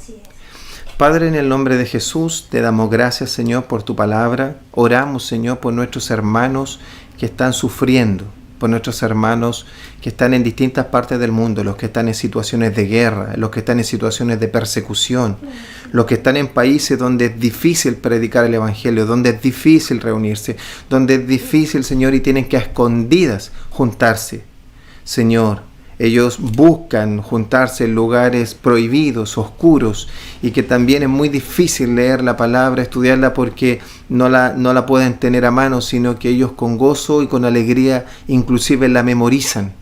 Así es. Padre, en el nombre de Jesús, te damos gracias, Señor, por tu palabra. Oramos, Señor, por nuestros hermanos que están sufriendo, por nuestros hermanos que están en distintas partes del mundo, los que están en situaciones de guerra, los que están en situaciones de persecución, los que están en países donde es difícil predicar el Evangelio, donde es difícil reunirse, donde es difícil, Señor, y tienen que a escondidas juntarse. Señor, ellos buscan juntarse en lugares prohibidos, oscuros, y que también es muy difícil leer la palabra, estudiarla, porque no la pueden tener a mano, sino que ellos con gozo y con alegría inclusive la memorizan,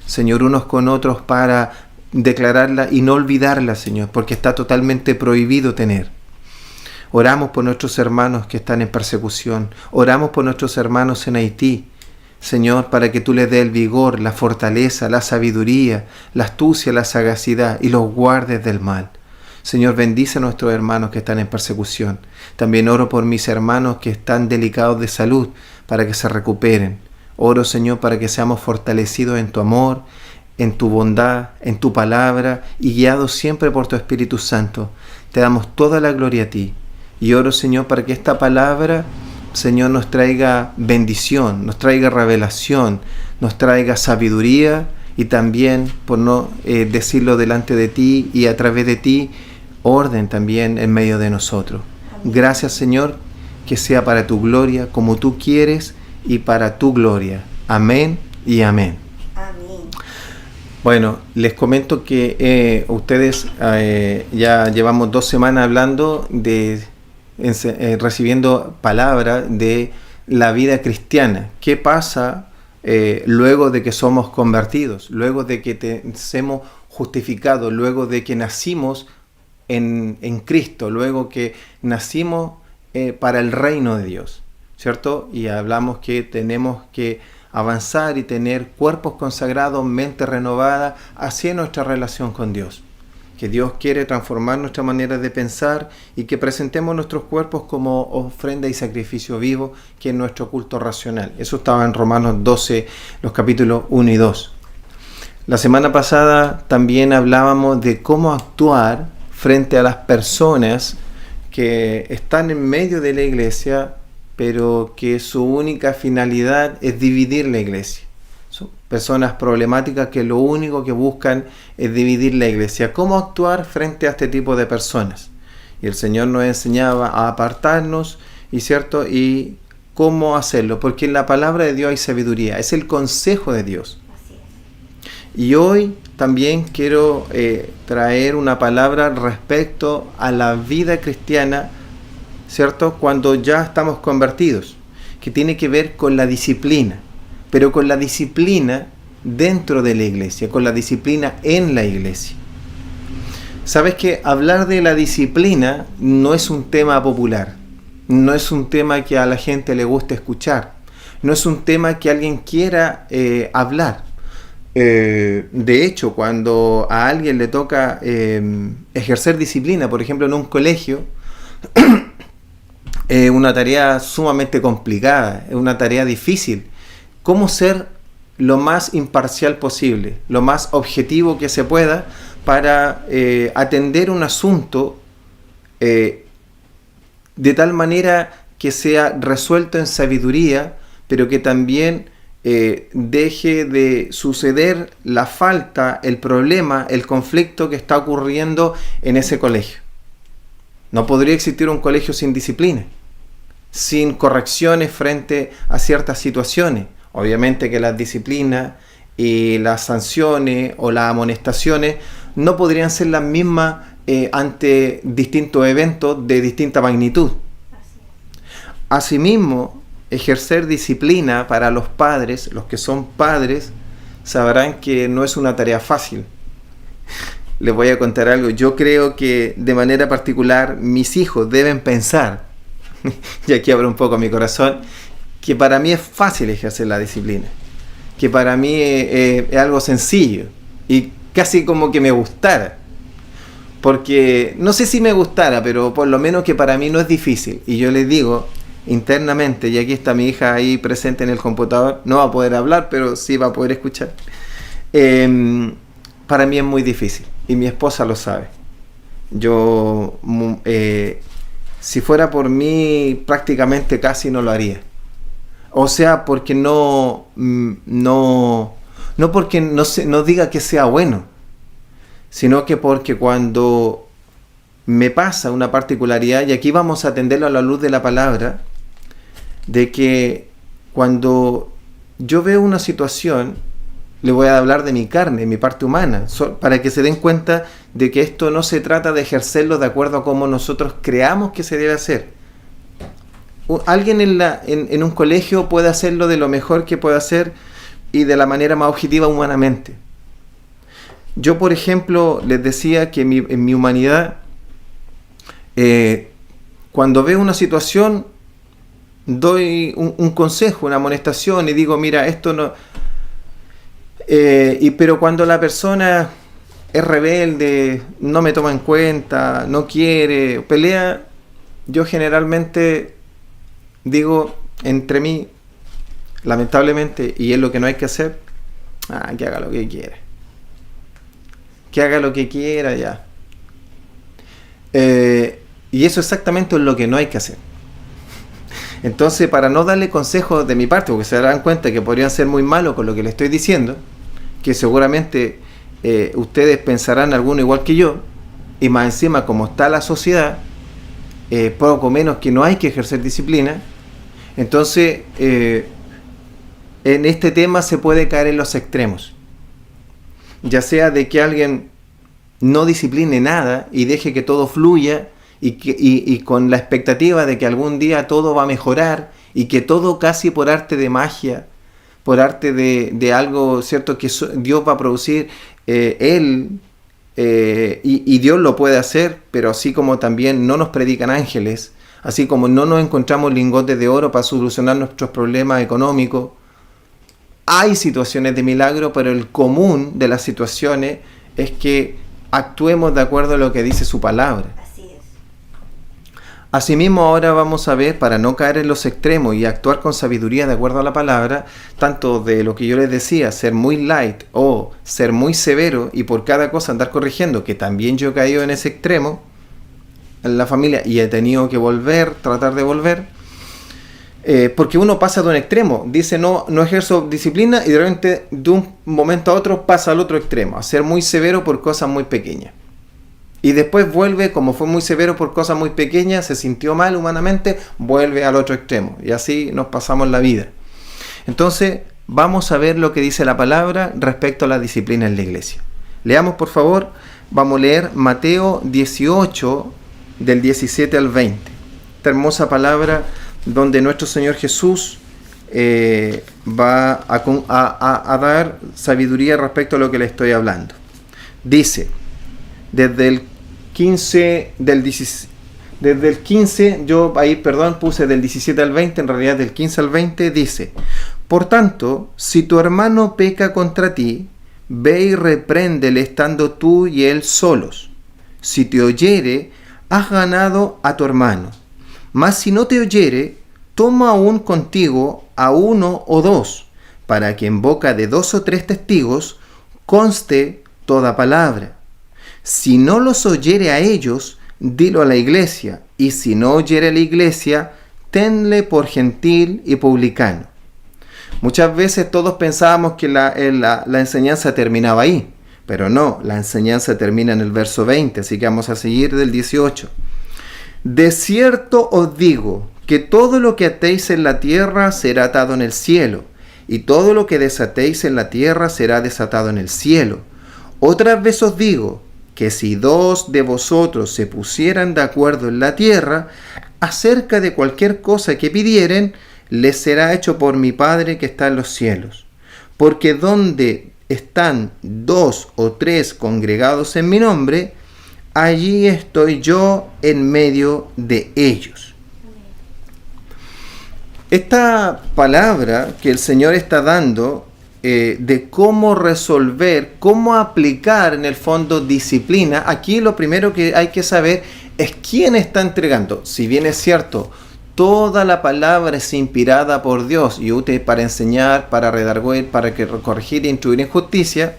Señor, unos con otros para declararla y no olvidarla, Señor, porque está totalmente prohibido tener. Oramos por nuestros hermanos que están en persecución, oramos por nuestros hermanos en Haití, Señor, para que tú les des el vigor, la fortaleza, la sabiduría, la astucia, la sagacidad y los guardes del mal. Señor, bendice a nuestros hermanos que están en persecución. También oro por mis hermanos que están delicados de salud, para que se recuperen. Oro, Señor, para que seamos fortalecidos en tu amor, en tu bondad, en tu palabra y guiados siempre por tu Espíritu Santo. Te damos toda la gloria a ti. Y oro, Señor, para que esta palabra, Señor, nos traiga bendición, nos traiga revelación, nos traiga sabiduría y también, por no decirlo delante de ti y a través de ti, orden también en medio de nosotros. Gracias, Señor, que sea para tu gloria, como tú quieres y para tu gloria. Amén y amén. Amén. Bueno, les comento que ustedes ya llevamos 2 semanas hablando de recibiendo palabra de la vida cristiana. ¿Qué pasa luego de que somos convertidos? Luego de que somos justificados, luego de que nacimos en Cristo, luego que nacimos para el reino de Dios, ¿cierto? Y hablamos que tenemos que avanzar y tener cuerpos consagrados, mente renovada hacia nuestra relación con Dios. Que Dios quiere transformar nuestra manera de pensar y que presentemos nuestros cuerpos como ofrenda y sacrificio vivo, que es nuestro culto racional. Eso estaba en Romanos 12, los capítulos 1 y 2. La semana pasada también hablábamos de cómo actuar frente a las personas que están en medio de la iglesia, pero que su única finalidad es dividir la iglesia. Son personas problemáticas que lo único que buscan es dividir la iglesia. ¿Cómo actuar frente a este tipo de personas? Y el Señor nos enseñaba a apartarnos, ¿cierto? Y cómo hacerlo, porque en la palabra de Dios hay sabiduría, es el consejo de Dios. Así es. Y hoy también quiero traer una palabra respecto a la vida cristiana, ¿cierto? Cuando ya estamos convertidos, que tiene que ver con la disciplina. Pero con la disciplina dentro de la iglesia, con la disciplina en la iglesia. Sabes que hablar de la disciplina no es un tema popular, no es un tema que a la gente le guste escuchar, no es un tema que alguien quiera hablar. De hecho, cuando a alguien le toca ejercer disciplina, por ejemplo en un colegio, es una tarea sumamente complicada, es una tarea difícil. ¿Cómo ser lo más imparcial posible, lo más objetivo que se pueda para atender un asunto de tal manera que sea resuelto en sabiduría, pero que también deje de suceder la falta, el problema, el conflicto que está ocurriendo en ese colegio? No podría existir un colegio sin disciplina, sin correcciones frente a ciertas situaciones. Obviamente que las disciplinas y las sanciones o las amonestaciones no podrían ser las mismas ante distintos eventos de distinta magnitud. Asimismo, ejercer disciplina para los padres, los que son padres, sabrán que no es una tarea fácil. Les voy a contar algo. Yo creo que de manera particular mis hijos deben pensar, y aquí abro un poco mi corazón, que para mí es fácil ejercer la disciplina, que para mí es algo sencillo y casi como que me gustara, porque no sé si me gustara, pero por lo menos que para mí no es difícil. Y yo les digo internamente, y aquí está mi hija ahí presente en el computador, no va a poder hablar, pero sí va a poder escuchar, para mí es muy difícil y mi esposa lo sabe. Si fuera por mí, prácticamente casi no lo haría. O sea, porque no porque no diga que sea bueno, sino que porque cuando me pasa una particularidad, y aquí vamos a atenderlo a la luz de la palabra, de que cuando yo veo una situación, le voy a hablar de mi carne, mi parte humana, para que se den cuenta de que esto no se trata de ejercerlo de acuerdo a cómo nosotros creamos que se debe hacer. Alguien en un colegio puede hacerlo de lo mejor que puede hacer y de la manera más objetiva humanamente. Yo, por ejemplo, les decía que en mi humanidad, cuando veo una situación, doy un consejo, una amonestación y digo, mira, esto no... pero cuando la persona es rebelde, no me toma en cuenta, no quiere, pelea, yo generalmente digo entre mí, lamentablemente, y es lo que no hay que hacer, que haga lo que quiera. Que haga lo que quiera ya. Y eso exactamente es lo que no hay que hacer. Entonces, para no darle consejos de mi parte, porque se darán cuenta que podrían ser muy malos con lo que le estoy diciendo, que seguramente ustedes pensarán alguno igual que yo, y más encima como está la sociedad, poco menos que no hay que ejercer disciplina. Entonces, en este tema se puede caer en los extremos, ya sea de que alguien no discipline nada y deje que todo fluya y con la expectativa de que algún día todo va a mejorar y que todo casi por arte de magia, por arte de algo, ¿cierto?, que Dios va a producir, y Dios lo puede hacer, pero así como también no nos predican ángeles, así como no nos encontramos lingotes de oro para solucionar nuestros problemas económicos. Hay situaciones de milagro, pero el común de las situaciones es que actuemos de acuerdo a lo que dice su palabra. Así es. Asimismo, ahora vamos a ver, para no caer en los extremos y actuar con sabiduría de acuerdo a la palabra, tanto de lo que yo les decía, ser muy light o ser muy severo y por cada cosa andar corrigiendo, que también yo he caído en ese extremo en la familia y he tenido que tratar de volver, porque uno pasa de un extremo, dice no ejerzo disciplina y de repente de un momento a otro pasa al otro extremo, a ser muy severo por cosas muy pequeñas. Y después vuelve, como fue muy severo por cosas muy pequeñas, se sintió mal humanamente, vuelve al otro extremo. Y así nos pasamos la vida. Entonces, vamos a ver lo que dice la palabra respecto a la disciplina en la iglesia. Leamos, por favor, vamos a leer Mateo 18, del 17 al 20. Esta hermosa palabra donde nuestro Señor Jesús va a dar sabiduría respecto a lo que le estoy hablando. Dice, desde el 15, yo ahí, puse del 17 al 20, en realidad del 15 al 20, dice, por tanto, si tu hermano peca contra ti, ve y repréndele estando tú y él solos. Si te oyere, has ganado a tu hermano. Mas si no te oyere, toma aún contigo a 1 o 2, para que en boca de 2 o 3 testigos conste toda palabra. Si no los oyere a ellos, dilo a la iglesia, y si no oyere a la iglesia, tenle por gentil y publicano. Muchas veces todos pensábamos que la enseñanza terminaba ahí, pero no, la enseñanza termina en el verso 20, así que vamos a seguir del 18. De cierto os digo que todo lo que atéis en la tierra será atado en el cielo, y todo lo que desatéis en la tierra será desatado en el cielo. Otra vez os digo que si 2 de vosotros se pusieran de acuerdo en la tierra, acerca de cualquier cosa que pidieren, les será hecho por mi Padre que está en los cielos. Porque donde están 2 o 3 congregados en mi nombre, allí estoy yo en medio de ellos. Esta palabra que el Señor está dando de cómo resolver, cómo aplicar en el fondo disciplina, aquí lo primero que hay que saber es quién está entregando. Si bien es cierto, toda la palabra es inspirada por Dios y útil para enseñar, para redarguir, para corregir e instruir en justicia,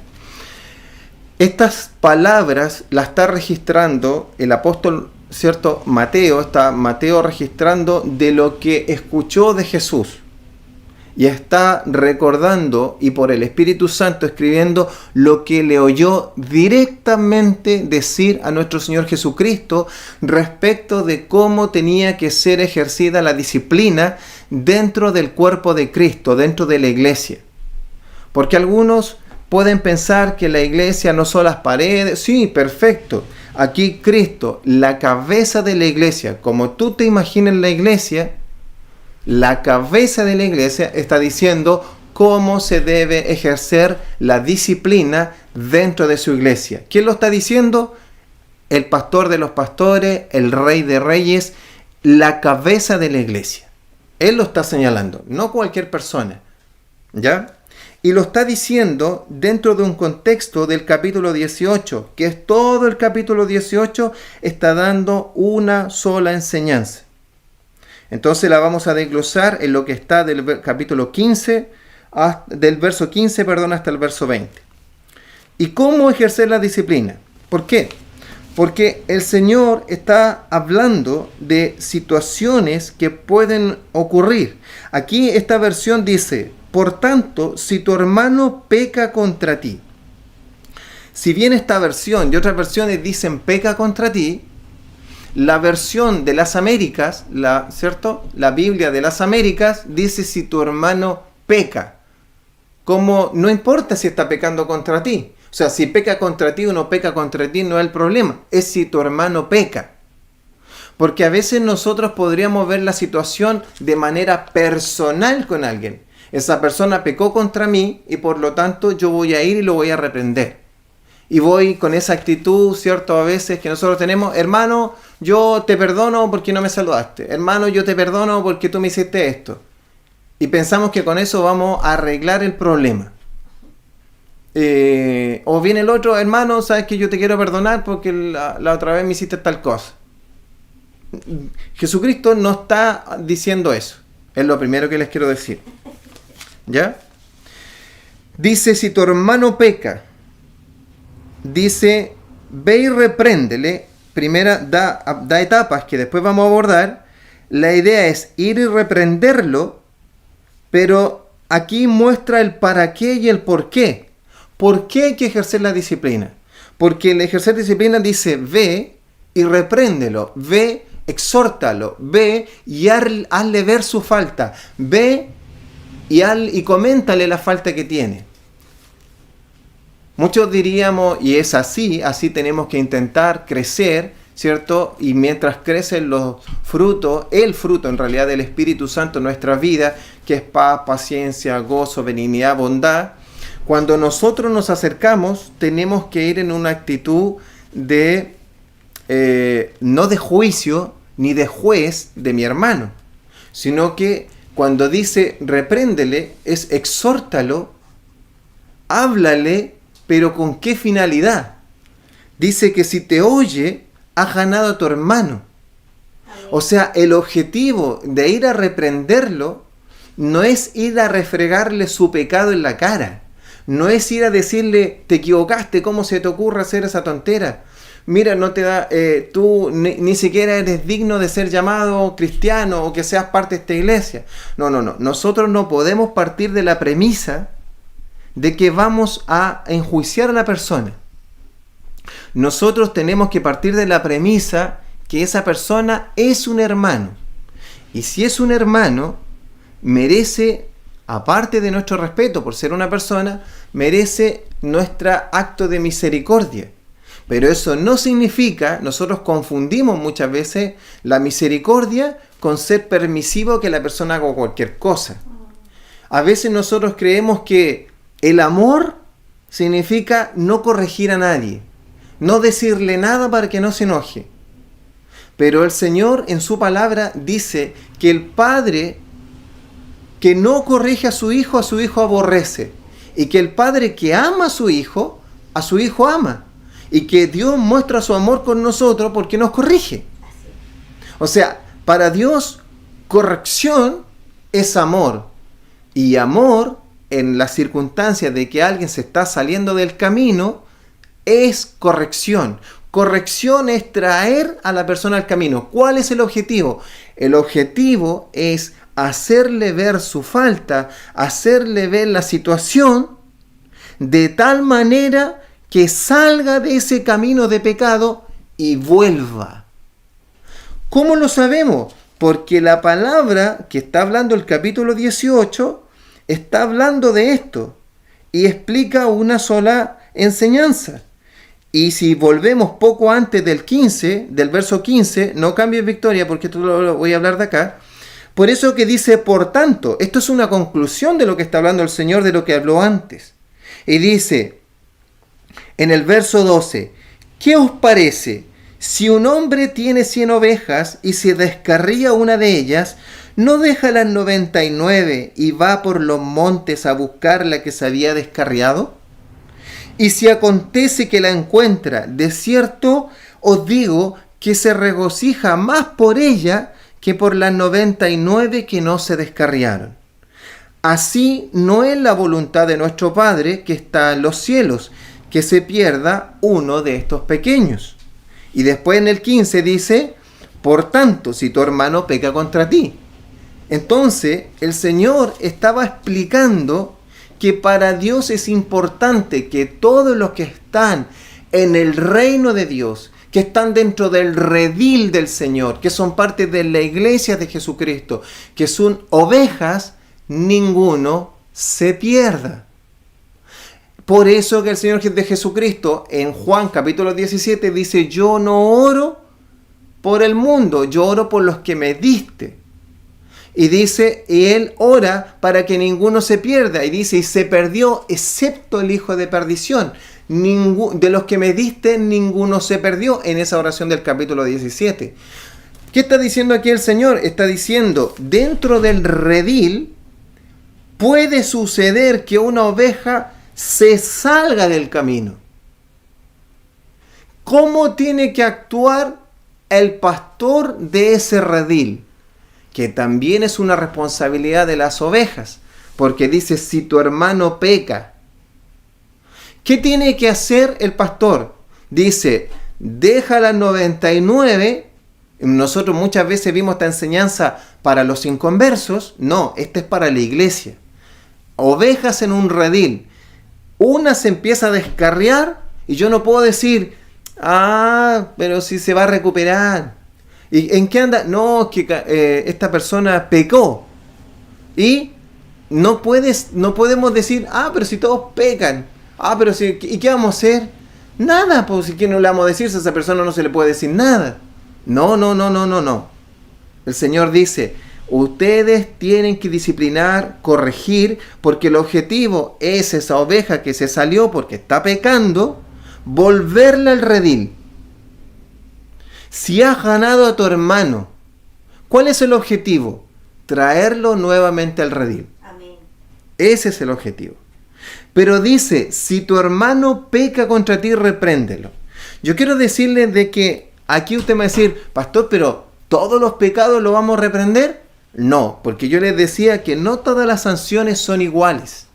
Estas palabras las está registrando el apóstol, ¿cierto? Mateo, está Mateo registrando de lo que escuchó de Jesús. Y está recordando y por el Espíritu Santo escribiendo lo que le oyó directamente decir a nuestro Señor Jesucristo respecto de cómo tenía que ser ejercida la disciplina dentro del cuerpo de Cristo, dentro de la iglesia. Porque algunos pueden pensar que la iglesia no son las paredes. Sí, perfecto. Aquí Cristo, la cabeza de la iglesia, como tú te imaginas la iglesia, la cabeza de la iglesia está diciendo cómo se debe ejercer la disciplina dentro de su iglesia. ¿Quién lo está diciendo? El pastor de los pastores, el rey de reyes, la cabeza de la iglesia. Él lo está señalando, no cualquier persona. ¿Ya? Y lo está diciendo dentro de un contexto del capítulo 18, que es todo el capítulo 18, está dando una sola enseñanza. Entonces la vamos a desglosar en lo que está del capítulo 15, del verso 15, hasta el verso 20. ¿Y cómo ejercer la disciplina? ¿Por qué? Porque el Señor está hablando de situaciones que pueden ocurrir. Aquí esta versión dice: por tanto, si tu hermano peca contra ti. Si bien esta versión y otras versiones dicen peca contra ti, la versión de las Américas, ¿cierto? La Biblia de las Américas dice si tu hermano peca. Como no importa si está pecando contra ti. O sea, si peca contra ti o no peca contra ti no es el problema. Es si tu hermano peca. Porque a veces nosotros podríamos ver la situación de manera personal con alguien. Esa persona pecó contra mí y por lo tanto yo voy a ir y lo voy a reprender. Y voy con esa actitud, ¿cierto? A veces que nosotros tenemos: hermano, yo te perdono porque no me saludaste. Hermano, yo te perdono porque tú me hiciste esto. Y pensamos que con eso vamos a arreglar el problema. O viene el otro: hermano, sabes que yo te quiero perdonar porque la otra vez me hiciste tal cosa. Jesucristo no está diciendo eso. Es lo primero que les quiero decir. ¿Ya? Dice: si tu hermano peca, dice, ve y repréndele. Primera, da etapas que después vamos a abordar. La idea es ir y reprenderlo, pero aquí muestra el para qué y el por qué. ¿Por qué hay que ejercer la disciplina? Porque el ejercer disciplina dice: ve y repréndelo, ve, exhórtalo, ve y hazle ver su falta, ve y coméntale la falta que tiene. Muchos diríamos, y es así tenemos que intentar crecer, ¿cierto? Y mientras crecen los frutos, el fruto en realidad del Espíritu Santo en nuestra vida, que es paz, paciencia, gozo, benignidad, bondad, cuando nosotros nos acercamos, tenemos que ir en una actitud de, no de juicio, ni de juez de mi hermano, sino que cuando dice repréndele, es exhórtalo, háblale, pero ¿con qué finalidad? Dice que si te oye, has ganado a tu hermano. O sea, el objetivo de ir a reprenderlo no es ir a refregarle su pecado en la cara. No es ir a decirle: te equivocaste, ¿cómo se te ocurre hacer esa tontera? Mira, no te da, tú ni siquiera eres digno de ser llamado cristiano o que seas parte de esta iglesia. No. Nosotros no podemos partir de la premisa de que vamos a enjuiciar a la persona. Nosotros tenemos que partir de la premisa que esa persona es un hermano. Y si es un hermano, merece, aparte de nuestro respeto por ser una persona, merece nuestro acto de misericordia. Pero eso no significa, nosotros confundimos muchas veces la misericordia con ser permisivo que la persona haga cualquier cosa. A veces nosotros creemos que el amor significa no corregir a nadie, no decirle nada para que no se enoje. Pero el Señor en su palabra dice que el padre que no corrige a su hijo aborrece. Y que el padre que ama a su hijo ama. Y que Dios muestra su amor con nosotros porque nos corrige. O sea, para Dios, corrección es amor. Y amor, en las circunstancias de que alguien se está saliendo del camino, es corrección. Corrección es traer a la persona al camino. ¿Cuál es el objetivo? El objetivo es hacerle ver su falta, hacerle ver la situación de tal manera que salga de ese camino de pecado y vuelva. ¿Cómo lo sabemos? Porque la palabra que está hablando el capítulo 18 está hablando de esto y explica una sola enseñanza. Y si volvemos poco antes del 15, del verso 15, no cambies Victoria porque esto lo voy a hablar de acá. Por eso que dice, por tanto, esto es una conclusión de lo que está hablando el Señor, de lo que habló antes. Y dice, en el verso 12, ¿qué os parece? Si un hombre tiene 100 ovejas y se descarría una de ellas, ¿no deja las 99 y va por los montes a buscar la que se había descarriado? Y si acontece que la encuentra, de cierto os digo que se regocija más por ella que por las 99 que no se descarriaron. Así no es la voluntad de nuestro Padre que está en los cielos, que se pierda uno de estos pequeños. Y después en el 15 dice, por tanto, si tu hermano peca contra ti. Entonces el Señor estaba explicando que para Dios es importante que todos los que están en el reino de Dios, que están dentro del redil del Señor, que son parte de la iglesia de Jesucristo, que son ovejas, ninguno se pierda. Por eso que el Señor de Jesucristo en Juan capítulo 17 dice, yo no oro por el mundo, yo oro por los que me diste. Y dice, y Él ora para que ninguno se pierda. Y dice, y se perdió excepto el hijo de perdición. De los que me diste, ninguno se perdió, en esa oración del capítulo 17. ¿Qué está diciendo aquí el Señor? Está diciendo, dentro del redil puede suceder que una oveja se salga del camino. ¿Cómo tiene que actuar el pastor de ese redil? Que también es una responsabilidad de las ovejas, porque dice, si tu hermano peca, ¿qué tiene que hacer el pastor? Dice, deja las 99, nosotros muchas veces vimos esta enseñanza para los inconversos, no, esta es para la iglesia. Ovejas en un redil, una se empieza a descarriar y yo no puedo decir, pero si se va a recuperar. ¿Y en qué anda? No, que esta persona pecó. Y no podemos decir, pero si todos pecan. Pero si, ¿y qué vamos a hacer? Nada, pues si no le vamos a decir, si a esa persona no se le puede decir nada. No. El Señor dice, ustedes tienen que disciplinar, corregir, porque el objetivo es esa oveja que se salió porque está pecando, volverla al redil. Si has ganado a tu hermano, ¿cuál es el objetivo? Traerlo nuevamente al redil. Amén. Ese es el objetivo. Pero dice, si tu hermano peca contra ti, repréndelo. Yo quiero decirle de que aquí usted me va a decir, pastor, pero ¿todos los pecados los vamos a reprender? No, porque yo les decía que no todas las sanciones son iguales.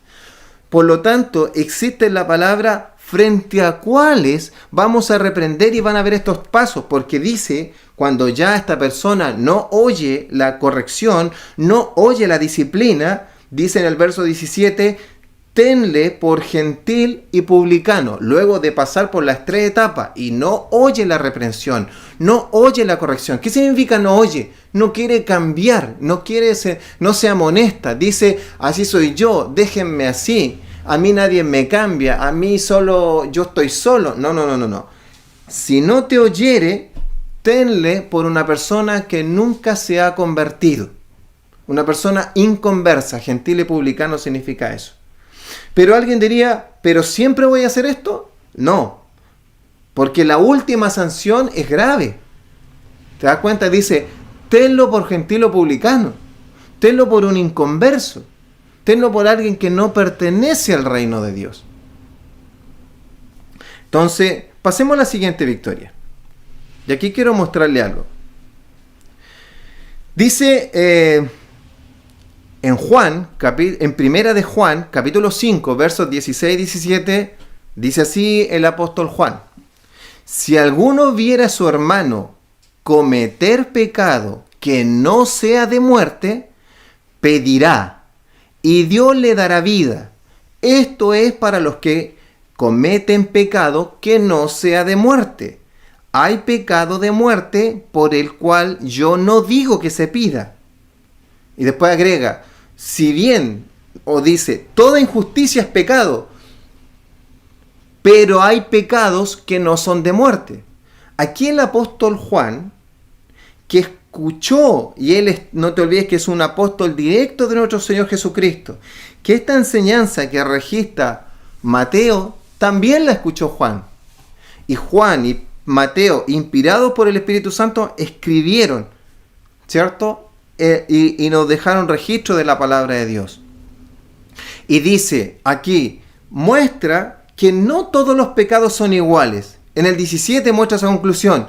Por lo tanto, existe la palabra frente a cuáles vamos a reprender y van a ver estos pasos, porque dice, cuando ya esta persona no oye la corrección, no oye la disciplina, dice en el verso 17, tenle por gentil y publicano, luego de pasar por las 3 etapas y no oye la reprensión, no oye la corrección. ¿Qué significa no oye? No quiere cambiar, no se amonesta, dice, así soy yo, déjenme así. A mí nadie me cambia, a mí solo, yo estoy solo. No. Si no te oyere, tenle por una persona que nunca se ha convertido. Una persona inconversa, gentil y publicano significa eso. Pero alguien diría, ¿pero siempre voy a hacer esto? No, porque la última sanción es grave. ¿Te das cuenta? Dice, tenlo por gentil o publicano, tenlo por un inconverso. Tenlo por alguien que no pertenece al reino de Dios. Entonces, pasemos a la siguiente victoria. Y aquí quiero mostrarle algo. Dice en Primera de Juan, capítulo 5, versos 16 y 17, Dice así el apóstol Juan: si alguno viera a su hermano cometer pecado que no sea de muerte, pedirá, y Dios le dará vida. Esto es para los que cometen pecado que no sea de muerte. Hay pecado de muerte por el cual yo no digo que se pida. Y después agrega, si bien, o dice, toda injusticia es pecado, pero hay pecados que no son de muerte. Aquí el apóstol Juan, que escuchó, y él, no te olvides que es un apóstol directo de nuestro Señor Jesucristo, que esta enseñanza que registra Mateo, también la escuchó Juan. Y Juan y Mateo, inspirados por el Espíritu Santo, escribieron, ¿cierto? Y nos dejaron registro de la palabra de Dios. Y dice aquí, muestra que no todos los pecados son iguales. En el 17 muestra esa conclusión.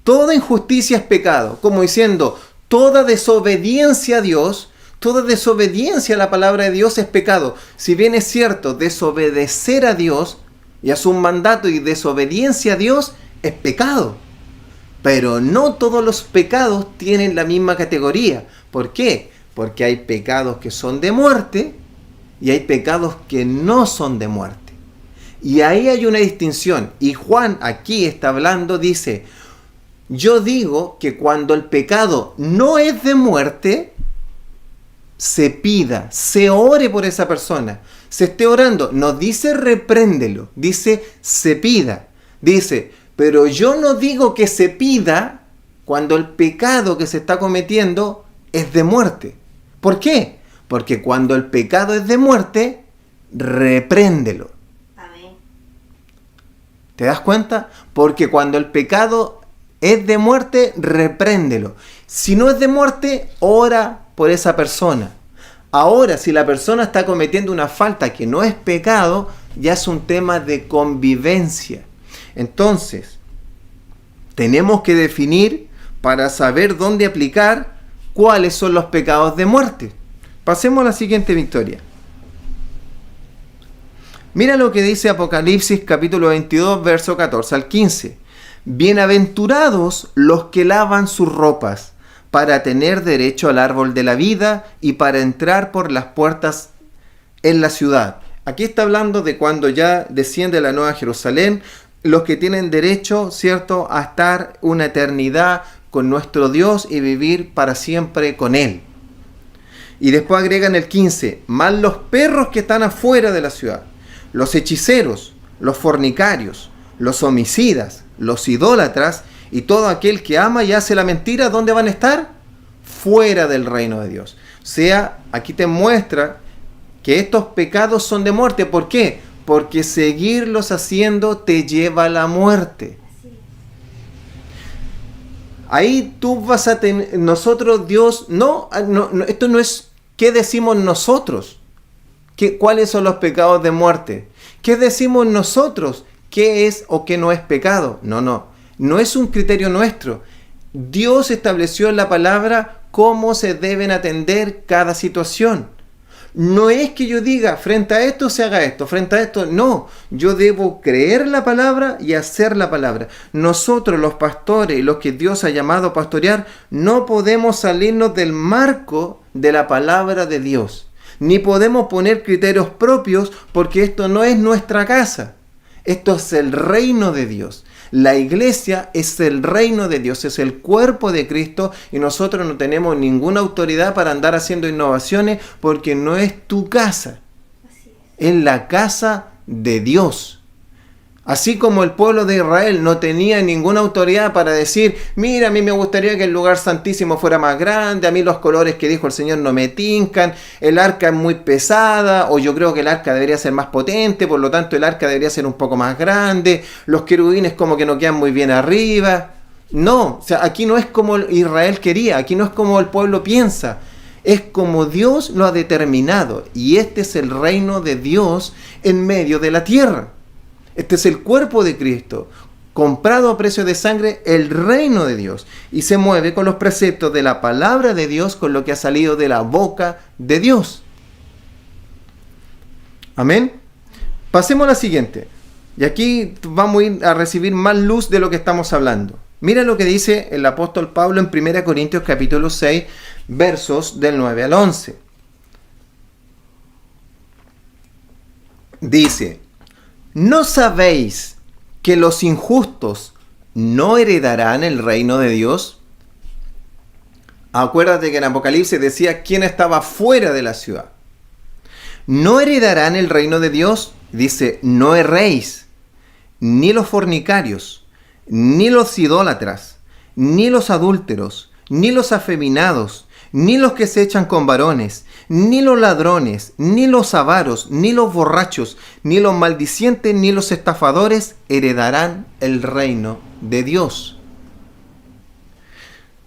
Toda injusticia es pecado, como diciendo, toda desobediencia a Dios, toda desobediencia a la palabra de Dios es pecado. Si bien es cierto, desobedecer a Dios y a su mandato y desobediencia a Dios es pecado. Pero no todos los pecados tienen la misma categoría. ¿Por qué? Porque hay pecados que son de muerte y hay pecados que no son de muerte. Y ahí hay una distinción. Y Juan aquí está hablando, dice, yo digo que cuando el pecado no es de muerte, se pida, se ore por esa persona, se esté orando. No dice repréndelo, dice se pida. Dice, pero yo no digo que se pida cuando el pecado que se está cometiendo es de muerte. ¿Por qué? Porque cuando el pecado es de muerte, repréndelo. Amén. ¿Te das cuenta? Porque cuando el pecado es de muerte, repréndelo. Si no es de muerte, ora por esa persona. Ahora, si la persona está cometiendo una falta que no es pecado, ya es un tema de convivencia. Entonces, tenemos que definir para saber dónde aplicar cuáles son los pecados de muerte. Pasemos a la siguiente victoria. Mira lo que dice Apocalipsis capítulo 22, verso 14 al 15. Bienaventurados los que lavan sus ropas, para tener derecho al árbol de la vida y para entrar por las puertas en la ciudad. Aquí está hablando de cuando ya desciende la Nueva Jerusalén, los que tienen derecho, ¿cierto?, a estar una eternidad con nuestro Dios y vivir para siempre con Él. Y después agregan el 15, más los perros que están afuera de la ciudad, los hechiceros, los fornicarios, los homicidas, los idólatras y todo aquel que ama y hace la mentira, ¿dónde van a estar? Fuera del reino de Dios. O sea, aquí te muestra que estos pecados son de muerte. ¿Por qué? Porque seguirlos haciendo te lleva a la muerte. Ahí tú vas a tener, nosotros, Dios, no, esto no es qué decimos nosotros, cuáles son los pecados de muerte. ¿Qué decimos nosotros? ¿Qué es o qué no es pecado? No es un criterio nuestro. Dios estableció en la palabra cómo se deben atender cada situación. No es que yo diga, frente a esto se haga esto, frente a esto no. Yo debo creer la palabra y hacer la palabra. Nosotros, los pastores y los que Dios ha llamado a pastorear, no podemos salirnos del marco de la palabra de Dios. Ni podemos poner criterios propios porque esto no es nuestra casa. Esto es el reino de Dios. La iglesia es el reino de Dios, es el cuerpo de Cristo y nosotros no tenemos ninguna autoridad para andar haciendo innovaciones porque no es tu casa. Es la casa de Dios. Así como el pueblo de Israel no tenía ninguna autoridad para decir, mira, a mí me gustaría que el lugar santísimo fuera más grande, a mí los colores que dijo el Señor no me tincan, el arca es muy pesada, o yo creo que el arca debería ser más potente, por lo tanto el arca debería ser un poco más grande, los querubines como que no quedan muy bien arriba. No, o sea, aquí no es como Israel quería, aquí no es como el pueblo piensa, es como Dios lo ha determinado, y este es el reino de Dios en medio de la tierra. Este es el cuerpo de Cristo, comprado a precio de sangre, el reino de Dios. Y se mueve con los preceptos de la palabra de Dios, con lo que ha salido de la boca de Dios. Amén. Pasemos a la siguiente. Y aquí vamos a ir a recibir más luz de lo que estamos hablando. Mira lo que dice el apóstol Pablo en 1 Corintios capítulo 6, versos del 9 al 11. Dice: ¿no sabéis que los injustos no heredarán el reino de Dios? Acuérdate que en Apocalipsis decía quién estaba fuera de la ciudad. ¿No heredarán el reino de Dios? Dice: no erréis, ni los fornicarios, ni los idólatras, ni los adúlteros, ni los afeminados, ni los que se echan con varones, ni los ladrones, ni los avaros, ni los borrachos, ni los maldicientes, ni los estafadores heredarán el reino de Dios.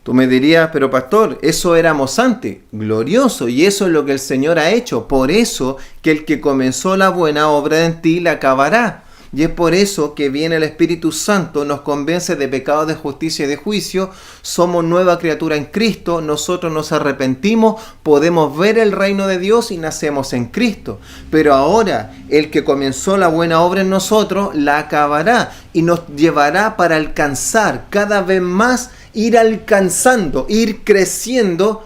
Tú me dirías: pero pastor, eso éramos antes. Glorioso, y eso es lo que el Señor ha hecho. Por eso que el que comenzó la buena obra en ti la acabará. Y es por eso que viene el Espíritu Santo, nos convence de pecado, de justicia y de juicio. Somos nueva criatura en Cristo, nosotros nos arrepentimos, podemos ver el reino de Dios y nacemos en Cristo. Pero ahora el que comenzó la buena obra en nosotros la acabará y nos llevará para alcanzar cada vez más, ir alcanzando, ir creciendo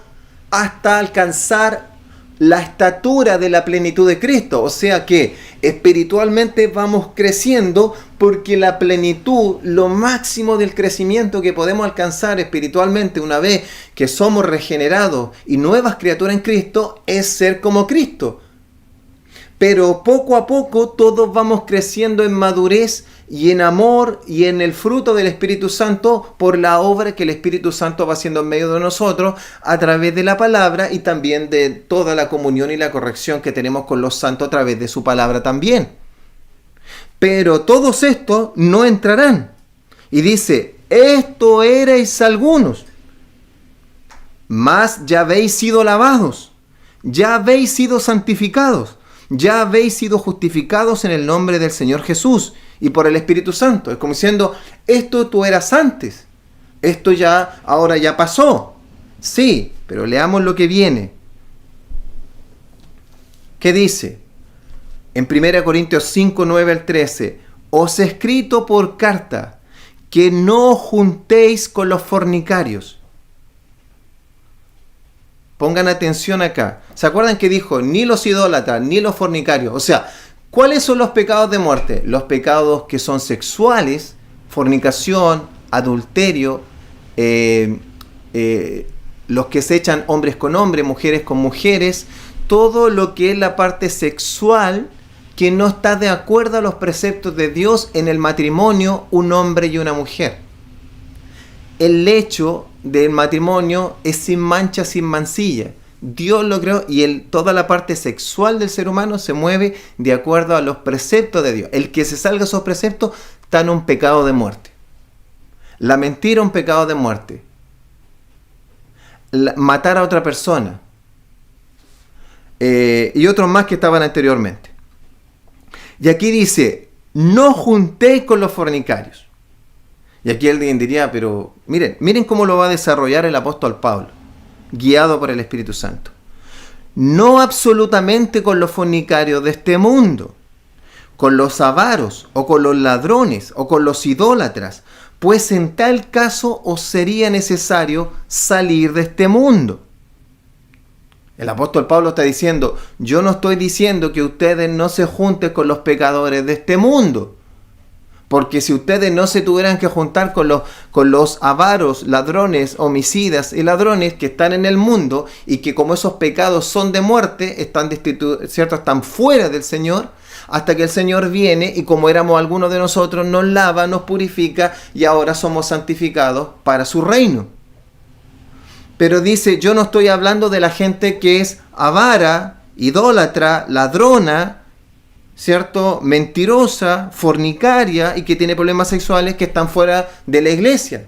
hasta alcanzar la estatura de la plenitud de Cristo. O sea que espiritualmente vamos creciendo, porque la plenitud, lo máximo del crecimiento que podemos alcanzar espiritualmente una vez que somos regenerados y nuevas criaturas en Cristo, es ser como Cristo. Pero poco a poco todos vamos creciendo en madurez y en amor y en el fruto del Espíritu Santo por la obra que el Espíritu Santo va haciendo en medio de nosotros a través de la palabra y también de toda la comunión y la corrección que tenemos con los santos a través de su palabra también. Pero todos estos no entrarán. Y dice: esto erais algunos, mas ya habéis sido lavados, ya habéis sido santificados, ya habéis sido justificados en el nombre del Señor Jesús y por el Espíritu Santo. Es como diciendo: esto tú eras antes, esto ya, ahora ya pasó. Sí, pero leamos lo que viene. ¿Qué dice? En 1 Corintios 5, 9 al 13: os he escrito por carta que no os juntéis con los fornicarios. Pongan atención acá. ¿Se acuerdan que dijo ni los idólatras, ni los fornicarios? O sea, ¿cuáles son los pecados de muerte? Los pecados que son sexuales, fornicación, adulterio, los que se echan hombres con hombres, mujeres con mujeres, todo lo que es la parte sexual que no está de acuerdo a los preceptos de Dios en el matrimonio, un hombre y una mujer. El lecho del matrimonio es sin mancha, sin mancilla. Dios lo creó y toda la parte sexual del ser humano se mueve de acuerdo a los preceptos de Dios. El que se salga de esos preceptos está en un pecado de muerte. La mentira, un pecado de muerte. Matar a otra persona. Y otros más que estaban anteriormente. Y aquí dice: no juntéis con los fornicarios. Y aquí alguien diría: pero miren cómo lo va a desarrollar el apóstol Pablo, guiado por el Espíritu Santo. No absolutamente con los fornicarios de este mundo, con los avaros, o con los ladrones, o con los idólatras, pues en tal caso os sería necesario salir de este mundo. El apóstol Pablo está diciendo: yo no estoy diciendo que ustedes no se junten con los pecadores de este mundo. Porque si ustedes no se tuvieran que juntar con los avaros, ladrones, homicidas y ladrones que están en el mundo, y que como esos pecados son de muerte, están fuera del Señor, hasta que el Señor viene y como éramos algunos de nosotros, nos lava, nos purifica y ahora somos santificados para su reino. Pero dice: yo no estoy hablando de la gente que es avara, idólatra, ladrona, ¿cierto?, mentirosa, fornicaria y que tiene problemas sexuales, que están fuera de la iglesia.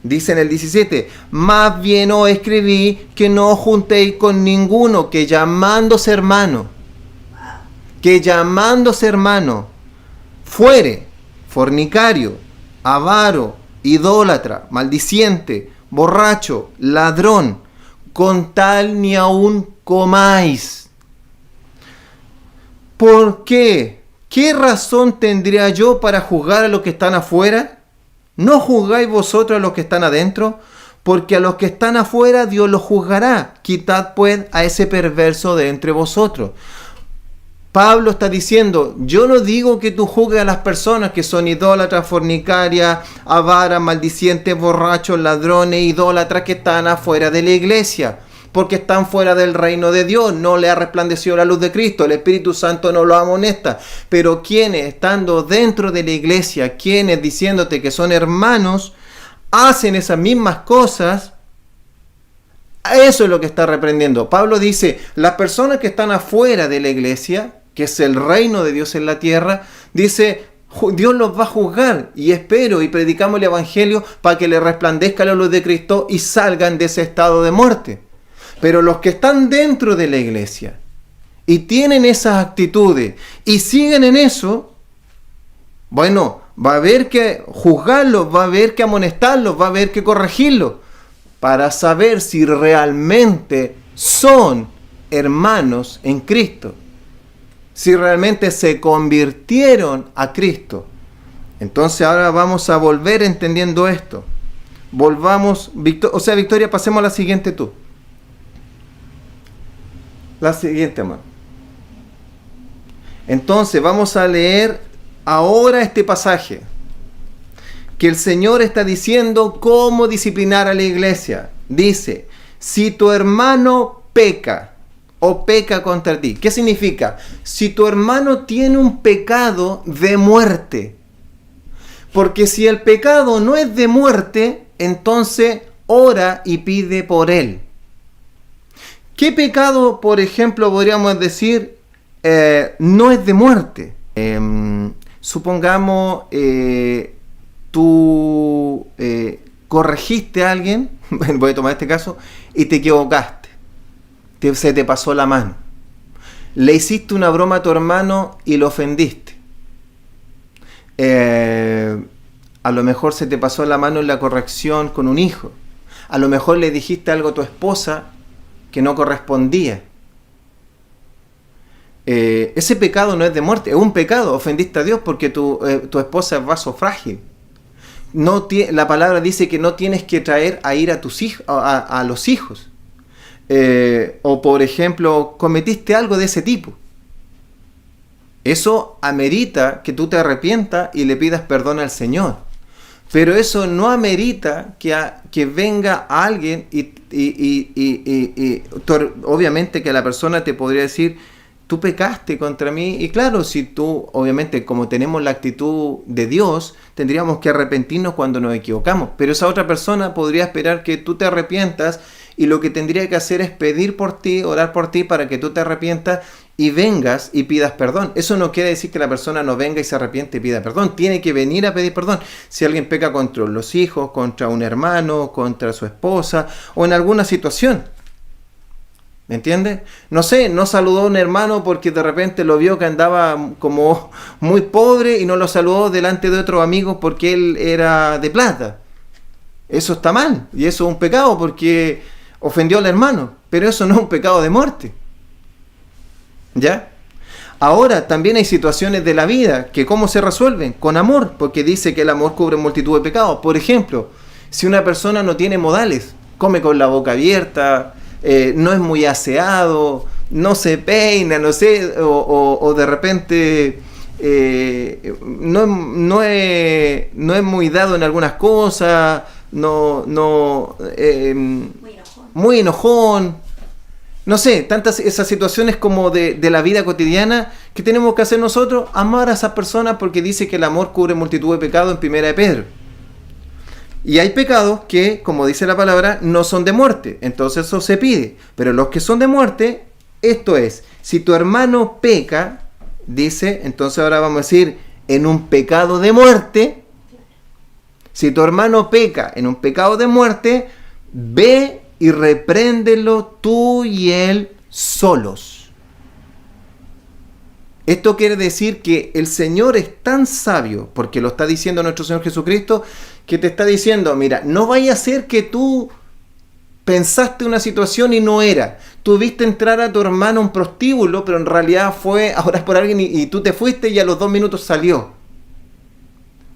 Dice en el 17: más bien os escribí que no os juntéis con ninguno que llamándose hermano, fuere fornicario, avaro, idólatra, maldiciente, borracho, ladrón, con tal ni aun comáis. ¿Por qué? ¿qué razón tendría yo para juzgar a los que están afuera? ¿No juzgáis vosotros a los que están adentro? Porque a los que están afuera Dios los juzgará. Quitad pues a ese perverso de entre vosotros. Pablo está diciendo, yo no digo que tú juzgues a las personas que son idólatras, fornicarias, avaras, maldicientes, borrachos, ladrones, idólatras que están afuera de la iglesia, porque están fuera del reino de Dios, no le ha resplandecido la luz de Cristo, el Espíritu Santo no lo amonesta. Pero quienes, estando dentro de la iglesia, quienes diciéndote que son hermanos, hacen esas mismas cosas, eso es lo que está reprendiendo. Pablo dice, las personas que están afuera de la iglesia, que es el reino de Dios en la tierra, dice, Dios los va a juzgar, y espero y predicamos el evangelio para que le resplandezca la luz de Cristo y salgan de ese estado de muerte. Pero los que están dentro de la iglesia y tienen esas actitudes y siguen en eso, bueno, va a haber que juzgarlos, va a haber que amonestarlos, va a haber que corregirlos para saber si realmente son hermanos en Cristo, si realmente se convirtieron a Cristo. Entonces ahora vamos a volver entendiendo esto. Volvamos, Victoria, pasemos a la siguiente tú. La siguiente, hermano. Entonces vamos a leer ahora este pasaje que el Señor está diciendo cómo disciplinar a la iglesia. Dice, si tu hermano peca o peca contra ti. ¿Qué significa? Si tu hermano tiene un pecado de muerte. Porque si el pecado no es de muerte, entonces ora y pide por él. ¿Qué pecado, por ejemplo, podríamos decir, no es de muerte? Supongamos, tú corregiste a alguien, voy a tomar este caso, y te equivocaste. Se te pasó la mano. Le hiciste una broma a tu hermano y lo ofendiste. A lo mejor se te pasó la mano en la corrección con un hijo. A lo mejor le dijiste algo a tu esposa que no correspondía. Ese pecado no es de muerte, es un pecado. Ofendiste a Dios porque tu esposa es vaso frágil. La palabra dice que no tienes que traer a ir a tus hijos, a los hijos. O por ejemplo, cometiste algo de ese tipo. Eso amerita que tú te arrepientas y le pidas perdón al Señor. Pero eso no amerita que venga alguien y obviamente que la persona te podría decir, tú pecaste contra mí. Y claro, si tú, obviamente, como tenemos la actitud de Dios, tendríamos que arrepentirnos cuando nos equivocamos. Pero esa otra persona podría esperar que tú te arrepientas y lo que tendría que hacer es pedir por ti, orar por ti para que tú te arrepientas y vengas y pidas perdón. Eso no quiere decir que la persona no venga y se arrepiente y pida perdón. Tiene que venir a pedir perdón. Si alguien peca contra los hijos, contra un hermano, contra su esposa o en alguna situación. ¿Me entiendes? No sé, no saludó a un hermano porque de repente lo vio que andaba como muy pobre y no lo saludó delante de otros amigos porque él era de plata. Eso está mal y eso es un pecado porque ofendió al hermano. Pero eso no es un pecado de muerte. ¿Ya? Ahora también hay situaciones de la vida que ¿cómo se resuelven? Con amor, porque dice que el amor cubre multitud de pecados. Por ejemplo, si una persona no tiene modales, come con la boca abierta, no es muy aseado, no se peina, no sé, o de repente no es muy dado en algunas cosas, muy enojón. No sé, tantas esas situaciones como de la vida cotidiana que tenemos que hacer nosotros, amar a esas personas porque dice que el amor cubre multitud de pecados en 1 de Pedro. Y hay pecados que, como dice la palabra, no son de muerte, entonces eso se pide. Pero los que son de muerte, esto es, si tu hermano peca, dice, entonces ahora vamos a decir, en un pecado de muerte, si tu hermano peca en un pecado de muerte, ve y repréndelo tú y él solos. Esto quiere decir que el Señor es tan sabio, porque lo está diciendo nuestro Señor Jesucristo, que te está diciendo, mira, no vaya a ser que tú pensaste una situación y no era. Tuviste entrar a tu hermano a un prostíbulo, pero en realidad fue a orar por alguien y tú te fuiste y a los 2 minutos salió.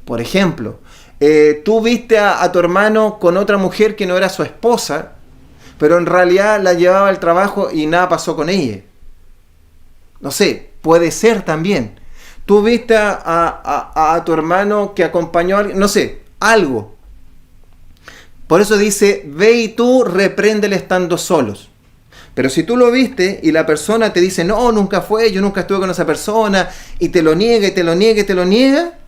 Por ejemplo, tú viste a tu hermano con otra mujer que no era su esposa, pero en realidad la llevaba al trabajo y nada pasó con ella. No sé, puede ser también. Tú viste a tu hermano que acompañó a alguien, no sé, algo. Por eso dice, ve y tú repréndele estando solos. Pero si tú lo viste y la persona te dice, no, nunca fue, yo nunca estuve con esa persona, y te lo niega, y te lo niega, y te lo niega,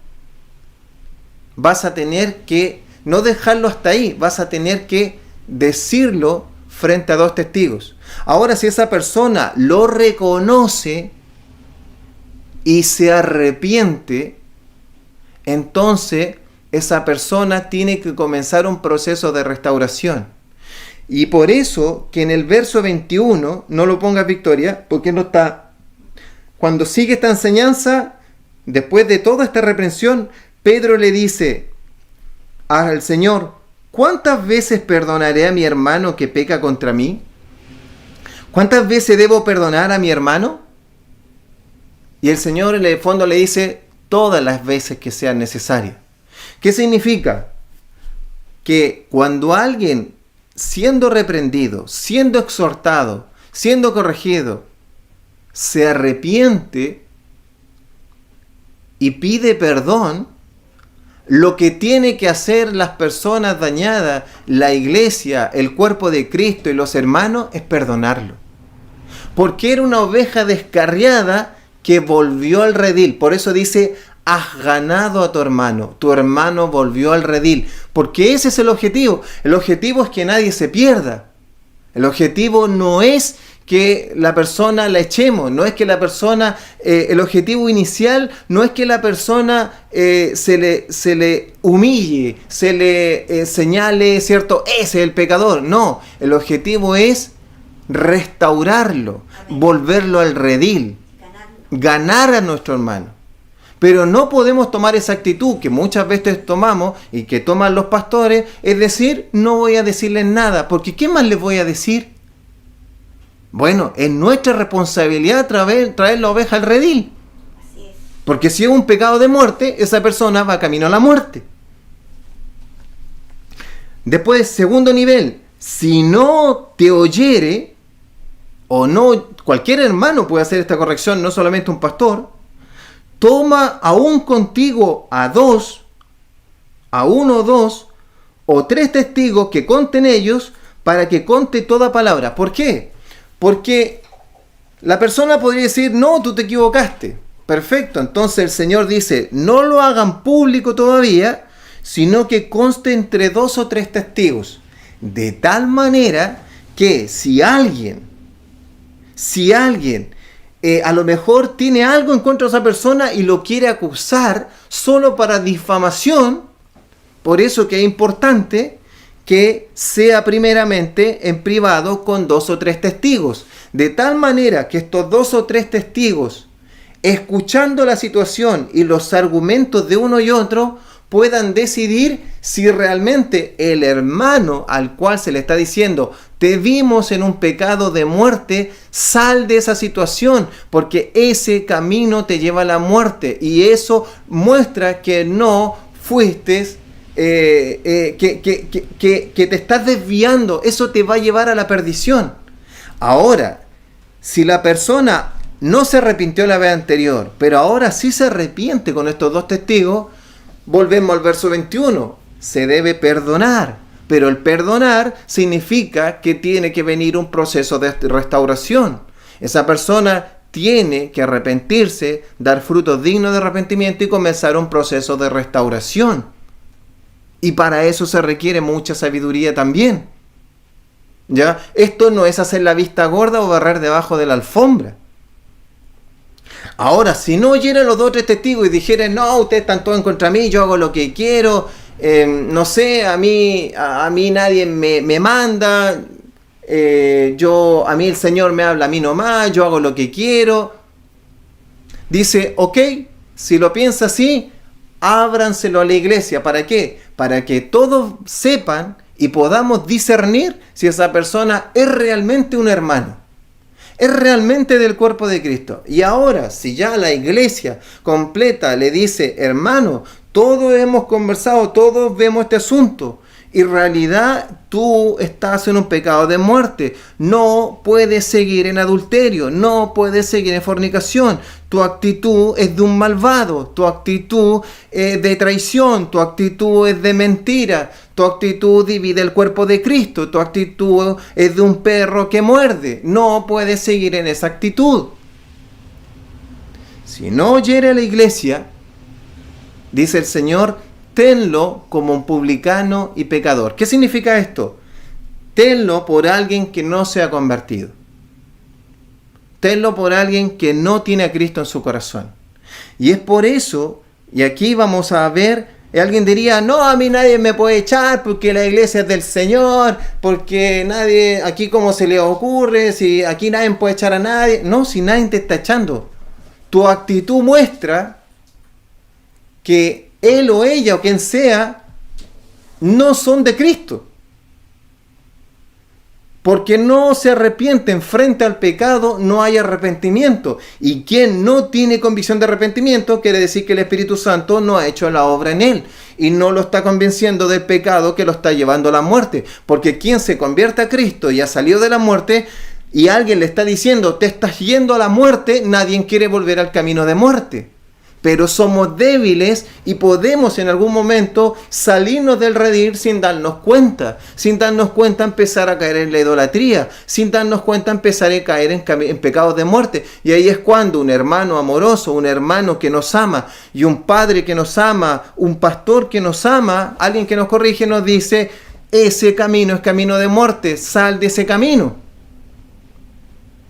vas a tener que no dejarlo hasta ahí, vas a tener que decirlo frente a 2 testigos. Ahora, si esa persona lo reconoce y se arrepiente, entonces esa persona tiene que comenzar un proceso de restauración. Y por eso que en el verso 21, no lo pongas Victoria, porque no está. Cuando sigue esta enseñanza, después de toda esta reprensión, Pedro le dice al Señor, ¿cuántas veces perdonaré a mi hermano que peca contra mí? ¿Cuántas veces debo perdonar a mi hermano? Y el Señor en el fondo le dice, todas las veces que sean necesarias. ¿Qué significa? Que cuando alguien, siendo reprendido, siendo exhortado, siendo corregido, se arrepiente y pide perdón, lo que tiene que hacer las personas dañadas, la iglesia, el cuerpo de Cristo y los hermanos, es perdonarlo. Porque era una oveja descarriada que volvió al redil. Por eso dice, has ganado a tu hermano volvió al redil. Porque ese es el objetivo. El objetivo es que nadie se pierda. El objetivo no es que la persona la echemos, no es que la persona, el objetivo inicial no es que la persona se le humille, se le señale, ¿cierto? Ese es el pecador. No, el objetivo es restaurarlo, volverlo al redil, ganar a nuestro hermano. Pero no podemos tomar esa actitud que muchas veces tomamos y que toman los pastores, es decir, no voy a decirles nada, porque ¿qué más les voy a decir? Bueno, es nuestra responsabilidad traer la oveja al redil. Así es. Porque si es un pecado de muerte, esa persona va camino a la muerte. Después, segundo nivel, si no te oyere, o no, cualquier hermano puede hacer esta corrección, no solamente un pastor, toma aún contigo a 2, a 1 o 2, o 3 testigos que conten ellos, para que conte toda palabra. ¿Por qué? Porque la persona podría decir, no, tú te equivocaste. Perfecto, entonces el Señor dice, no lo hagan público todavía, sino que conste entre 2 o 3 testigos. De tal manera que si alguien a lo mejor tiene algo en contra de esa persona y lo quiere acusar solo para difamación, por eso que es importante que sea primeramente en privado con 2 o 3 testigos. De tal manera que estos 2 o 3 testigos, escuchando la situación y los argumentos de uno y otro, puedan decidir si realmente el hermano al cual se le está diciendo, te vimos en un pecado de muerte, sal de esa situación, porque ese camino te lleva a la muerte. Y eso muestra que no fuiste, que te estás desviando, eso te va a llevar a la perdición. Ahora, si la persona no se arrepintió la vez anterior, pero ahora sí se arrepiente con estos 2 testigos, volvemos al verso 21, se debe perdonar, pero el perdonar significa que tiene que venir un proceso de restauración. Esa persona tiene que arrepentirse, dar frutos dignos de arrepentimiento y comenzar un proceso de restauración. Y para eso se requiere mucha sabiduría también. ¿Ya? Esto no es hacer la vista gorda o barrer debajo de la alfombra. Ahora, si no oyeran los 2 o 3 testigos y dijeran, no, ustedes están todos en contra de mí, yo hago lo que quiero, no sé, a mí nadie me manda, a mí el Señor me habla a mí nomás, yo hago lo que quiero. Dice, ok, si lo piensa así, ábranselo a la iglesia. ¿Para qué? Para que todos sepan y podamos discernir si esa persona es realmente un hermano, es realmente del cuerpo de Cristo. Y ahora, si ya la iglesia completa le dice, hermano, todos hemos conversado, todos vemos este asunto, y en realidad tú estás en un pecado de muerte, no puedes seguir en adulterio, no puedes seguir en fornicación, tu actitud es de un malvado, tu actitud es de traición, tu actitud es de mentira, tu actitud divide el cuerpo de Cristo, tu actitud es de un perro que muerde, no puedes seguir en esa actitud. Si no oyere a la iglesia, dice el Señor, tenlo como un publicano y pecador. ¿Qué significa esto? Tenlo por alguien que no se ha convertido. Tenlo por alguien que no tiene a Cristo en su corazón. Y es por eso, y aquí vamos a ver, alguien diría, no, a mí nadie me puede echar porque la iglesia es del Señor, porque nadie, aquí como se le ocurre, si aquí nadie puede echar a nadie. No, si nadie te está echando. Tu actitud muestra que él o ella o quien sea no son de Cristo, porque no se arrepienten. Frente al pecado no hay arrepentimiento, y quien no tiene convicción de arrepentimiento quiere decir que el Espíritu Santo no ha hecho la obra en él y no lo está convenciendo del pecado que lo está llevando a la muerte, porque quien se convierte a Cristo y ha salido de la muerte y alguien le está diciendo te estás yendo a la muerte, nadie quiere volver al camino de muerte. Pero somos débiles y podemos en algún momento salirnos del redil sin darnos cuenta empezar a caer en la idolatría, sin darnos cuenta empezar a caer en pecados de muerte. Y ahí es cuando un hermano amoroso, un hermano que nos ama, y un padre que nos ama, un pastor que nos ama, alguien que nos corrige, nos dice, ese camino es camino de muerte, sal de ese camino.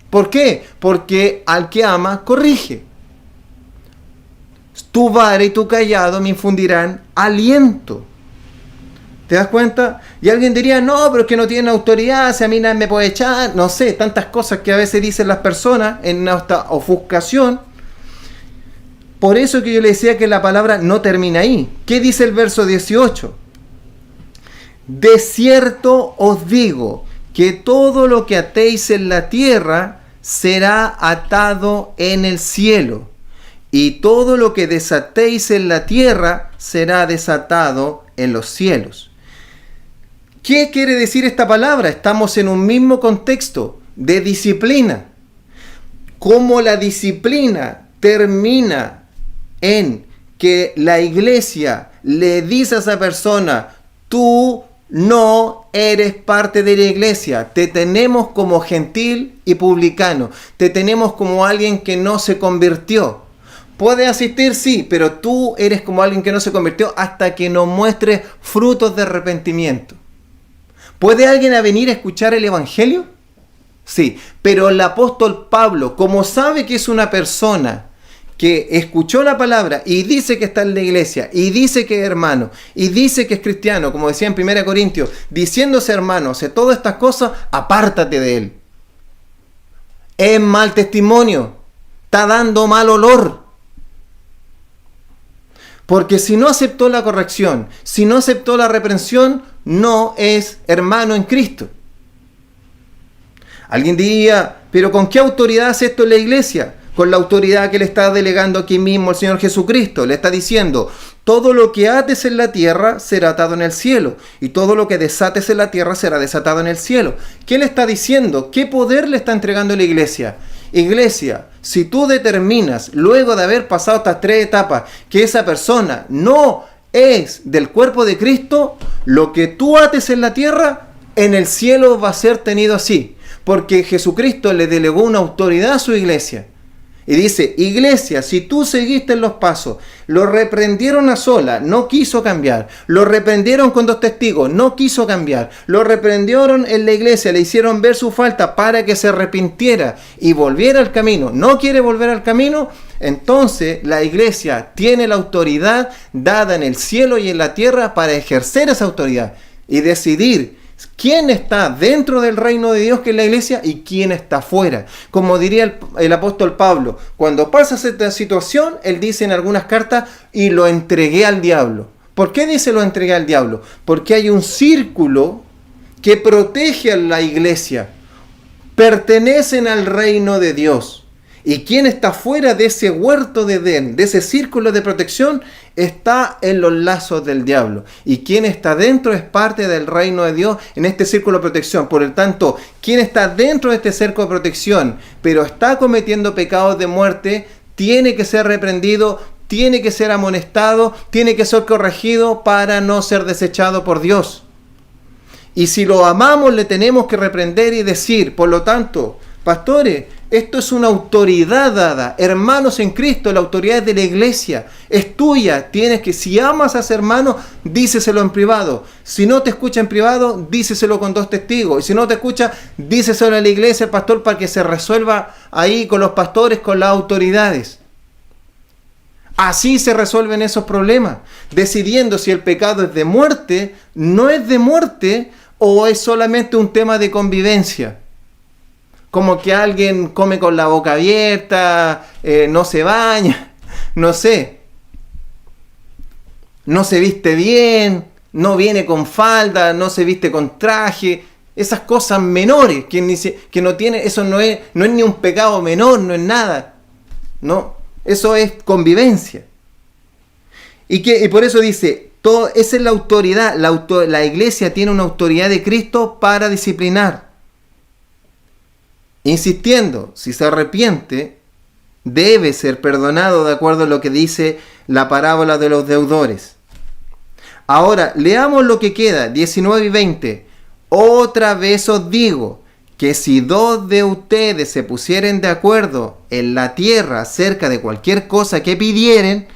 ¿Por qué? Porque al que ama, corrige. Tu vara y tu callado me infundirán aliento. ¿Te das cuenta? Y alguien diría, no, pero es que no tienen autoridad, si a mí nadie me puede echar. No sé, tantas cosas que a veces dicen las personas en esta ofuscación. Por eso que yo le decía que la palabra no termina ahí. ¿Qué dice el verso 18? De cierto os digo que todo lo que atéis en la tierra será atado en el cielo. Y todo lo que desatéis en la tierra será desatado en los cielos. ¿Qué quiere decir esta palabra? Estamos en un mismo contexto de disciplina. Cómo la disciplina termina en que la iglesia le dice a esa persona, tú no eres parte de la iglesia, te tenemos como gentil y publicano, te tenemos como alguien que no se convirtió. Puede asistir, sí, pero tú eres como alguien que no se convirtió hasta que no muestre frutos de arrepentimiento. ¿Puede alguien venir a escuchar el Evangelio? Sí, pero el apóstol Pablo, como sabe que es una persona que escuchó la palabra y dice que está en la iglesia, y dice que es hermano, y dice que es cristiano, como decía en 1 Corintios, diciéndose hermano, hace todas estas cosas, apártate de él. Es mal testimonio, está dando mal olor. Porque si no aceptó la corrección, si no aceptó la reprensión, no es hermano en Cristo. Alguien diría, pero ¿con qué autoridad hace esto en la iglesia? Con la autoridad que le está delegando aquí mismo el Señor Jesucristo. Le está diciendo, todo lo que ates en la tierra será atado en el cielo, y todo lo que desates en la tierra será desatado en el cielo. ¿Qué le está diciendo? ¿Qué poder le está entregando la iglesia? Iglesia, si tú determinas, luego de haber pasado estas 3 etapas, que esa persona no es del cuerpo de Cristo, lo que tú ates en la tierra, en el cielo va a ser tenido así. Porque Jesucristo le delegó una autoridad a su iglesia. Y dice, iglesia, si tú seguiste en los pasos, lo reprendieron a sola, no quiso cambiar. Lo reprendieron con 2 testigos, no quiso cambiar. Lo reprendieron en la iglesia, le hicieron ver su falta para que se arrepintiera y volviera al camino. No quiere volver al camino, entonces la iglesia tiene la autoridad dada en el cielo y en la tierra para ejercer esa autoridad y decidir quién está dentro del reino de Dios, que es la iglesia, y quién está fuera. Como diría el apóstol Pablo, cuando pasa esta situación, él dice en algunas cartas, y lo entregué al diablo. ¿Por qué dice lo entregué al diablo? Porque hay un círculo que protege a la iglesia. Pertenecen al reino de Dios. Y quien está fuera de ese huerto de Edén, de ese círculo de protección, está en los lazos del diablo. Y quien está dentro es parte del reino de Dios en este círculo de protección. Por lo tanto, quien está dentro de este cerco de protección, pero está cometiendo pecados de muerte, tiene que ser reprendido, tiene que ser amonestado, tiene que ser corregido para no ser desechado por Dios. Y si lo amamos, le tenemos que reprender y decir, por lo tanto, pastores, esto es una autoridad dada. Hermanos en Cristo, la autoridad es de la iglesia. Es tuya. Tienes que, si amas a ese hermano, díceselo en privado. Si no te escucha en privado, díceselo con 2 testigos. Y si no te escucha, díceselo a la iglesia, al pastor, para que se resuelva ahí con los pastores, con las autoridades. Así se resuelven esos problemas. Decidiendo si el pecado es de muerte, no es de muerte, o es solamente un tema de convivencia. Como que alguien come con la boca abierta, no se baña, no sé. No se viste bien, no viene con falda, no se viste con traje. Esas cosas menores, que no tiene, eso no es ni un pecado menor, no es nada. No, eso es convivencia. Y por eso dice, esa es la autoridad. La iglesia tiene una autoridad de Cristo para disciplinar. Insistiendo, si se arrepiente, debe ser perdonado de acuerdo a lo que dice la parábola de los deudores. Ahora, leamos lo que queda, 19 y 20. Otra vez os digo, que si 2 de ustedes se pusieren de acuerdo en la tierra acerca de cualquier cosa que pidieren,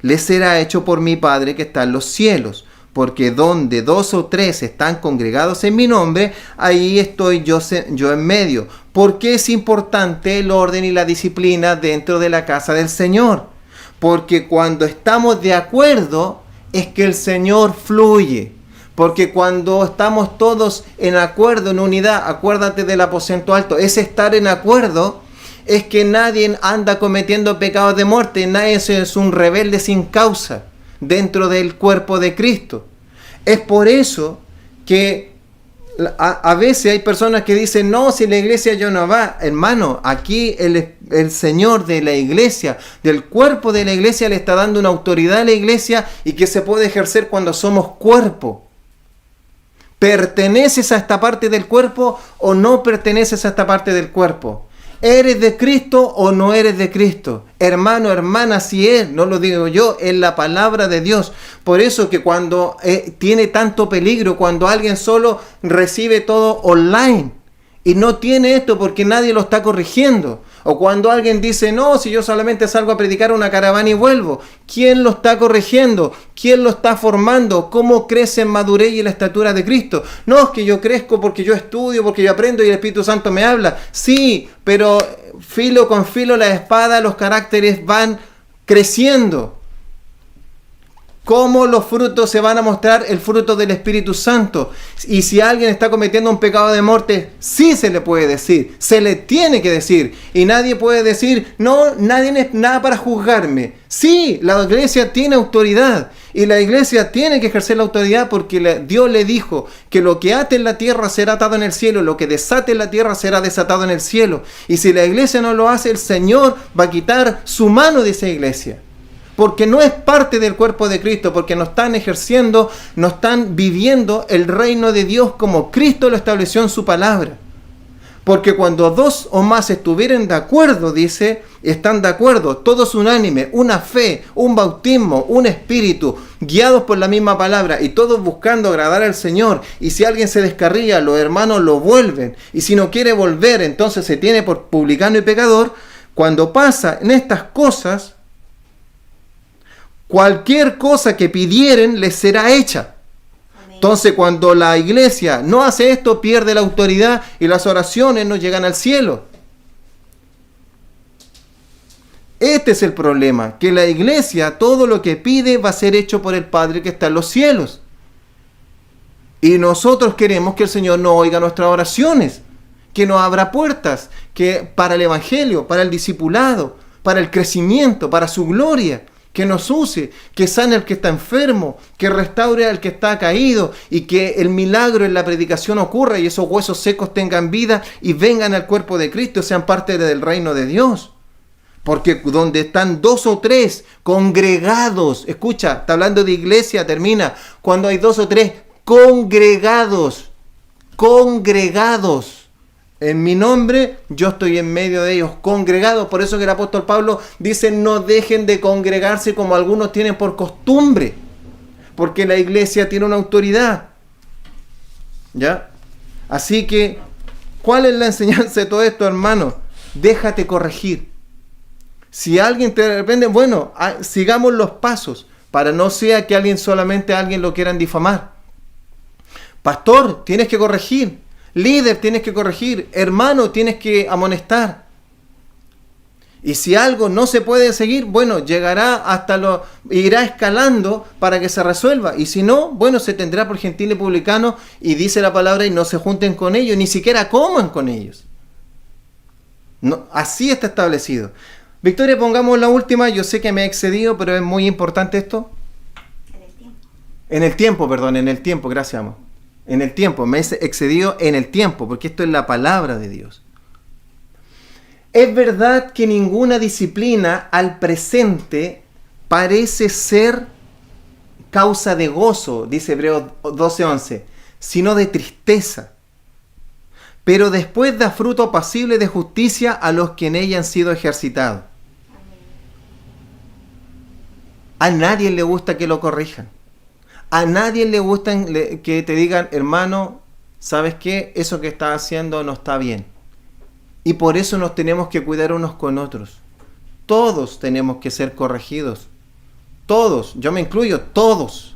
les será hecho por mi Padre que está en los cielos. Porque donde 2 o 3 están congregados en mi nombre, ahí estoy yo en medio. ¿Por qué es importante el orden y la disciplina dentro de la casa del Señor? Porque cuando estamos de acuerdo, es que el Señor fluye. Porque cuando estamos todos en acuerdo, en unidad, acuérdate del aposento alto, ese estar en acuerdo es que nadie anda cometiendo pecados de muerte, nadie es un rebelde sin causa dentro del cuerpo de Cristo. Es por eso que a veces hay personas que dicen, no, si la iglesia yo no va. Hermano, aquí el Señor de la iglesia, del cuerpo de la iglesia, le está dando una autoridad a la iglesia y que se puede ejercer cuando somos cuerpo. ¿Perteneces a esta parte del cuerpo o no perteneces a esta parte del cuerpo? ¿Eres de Cristo o no eres de Cristo? Hermano, hermana, si es, no lo digo yo, es la palabra de Dios. Por eso que cuando tiene tanto peligro, cuando alguien solo recibe todo online y no tiene esto porque nadie lo está corrigiendo. O cuando alguien dice, no, si yo solamente salgo a predicar una caravana y vuelvo. ¿Quién lo está corrigiendo? ¿Quién lo está formando? ¿Cómo crece en madurez y en la estatura de Cristo? No, es que yo crezco porque yo estudio, porque yo aprendo y el Espíritu Santo me habla. Sí, pero filo con filo la espada, los caracteres van creciendo. ¿Cómo los frutos se van a mostrar? El fruto del Espíritu Santo. Y si alguien está cometiendo un pecado de muerte, sí se le puede decir, se le tiene que decir. Y nadie puede decir, no, nadie es nada para juzgarme. Sí, la iglesia tiene autoridad. Y la iglesia tiene que ejercer la autoridad porque Dios le dijo que lo que ate en la tierra será atado en el cielo, lo que desate en la tierra será desatado en el cielo. Y si la iglesia no lo hace, el Señor va a quitar su mano de esa iglesia. Porque no es parte del cuerpo de Cristo, porque no están ejerciendo, no están viviendo el reino de Dios como Cristo lo estableció en su palabra. Porque cuando 2 o más estuvieren de acuerdo, dice, están de acuerdo, todos unánime, una fe, un bautismo, un espíritu, guiados por la misma palabra y todos buscando agradar al Señor. Y si alguien se descarría, los hermanos lo vuelven. Y si no quiere volver, entonces se tiene por publicano y pecador. Cuando pasa en estas cosas, cualquier cosa que pidieren les será hecha. Amén. Entonces, cuando la iglesia no hace esto, pierde la autoridad y las oraciones no llegan al cielo. Este es el problema, que la iglesia todo lo que pide va a ser hecho por el Padre que está en los cielos. Y nosotros queremos que el Señor no oiga nuestras oraciones, que nos abra puertas, que para el evangelio, para el discipulado, para el crecimiento, para su gloria. que nos use, que sane al que está enfermo, que restaure al que está caído y que el milagro en la predicación ocurra y esos huesos secos tengan vida y vengan al cuerpo de Cristo, sean parte del reino de Dios. Porque donde están 2 o 3 congregados, escucha, está hablando de iglesia, termina, cuando hay 2 o 3 congregados, en mi nombre, yo estoy en medio de ellos, congregados. Por eso que el apóstol Pablo dice, no dejen de congregarse como algunos tienen por costumbre, porque la iglesia tiene una autoridad. ¿Ya? Así que, ¿cuál es la enseñanza de todo esto, hermano? Déjate corregir. Si alguien te reprende, bueno, sigamos los pasos, para no sea que solamente a alguien lo quieran difamar. Pastor, tienes que corregir. Líder, tienes que corregir. Hermano, tienes que amonestar. Y si algo no se puede seguir, bueno, irá escalando para que se resuelva. Y si no, bueno, se tendrá por gentil y publicano, y dice la palabra, y no se junten con ellos, ni siquiera coman con ellos. No, así está establecido. Victoria, pongamos la última. Yo sé que me he excedido, pero es muy importante esto. En el tiempo, gracias, amor. En el tiempo, me he excedido en el tiempo, porque esto es la palabra de Dios. Es verdad que ninguna disciplina al presente parece ser causa de gozo, dice Hebreos 12:11, sino de tristeza. Pero después da fruto apacible de justicia a los que en ella han sido ejercitados. A nadie le gusta que lo corrijan. A nadie le gusta que te digan, hermano, ¿sabes qué? Eso que estás haciendo no está bien. Y por eso nos tenemos que cuidar unos con otros. Todos tenemos que ser corregidos. Todos, yo me incluyo, todos.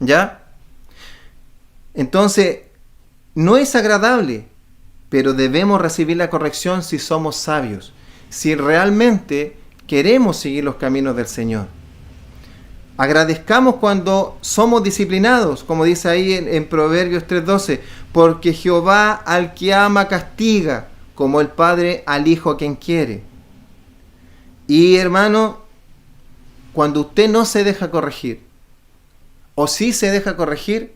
¿Ya? Entonces, no es agradable, pero debemos recibir la corrección si somos sabios, si realmente queremos seguir los caminos del Señor. Agradezcamos cuando somos disciplinados, como dice ahí en Proverbios 3:12, porque Jehová al que ama castiga, como el padre al hijo a quien quiere. Y hermano, cuando usted no se deja corregir, o sí se deja corregir,